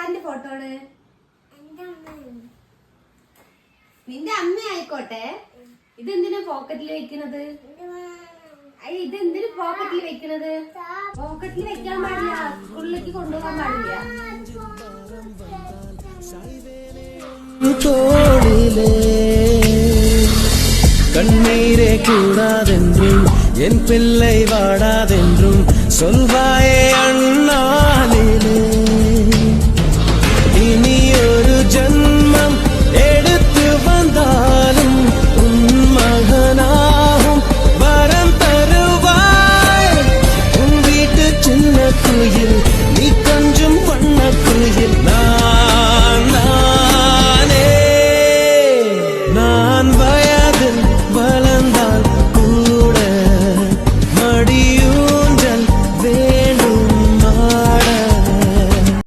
ആരിന്റെ photo ആണ്? നിന്റെ അമ്മ ആയിക്കോട്ടെ. ഇതെന്തിനാ പോക്കറ്റിൽ വെക്കുന്നത്? ഇതെന്തിനു പോക്കറ്റിൽ വെക്കുന്നത്? പോക്കറ്റിൽ വെക്കാൻ പാടില്ല, സ്കൂളിലേക്ക് കൊണ്ടുപോകാൻ പാടില്ല. கண்ணீரே கூடாதென்றும் என் பிள்ளை வாடாதென்றும் சொல்வாயே அண்ணா.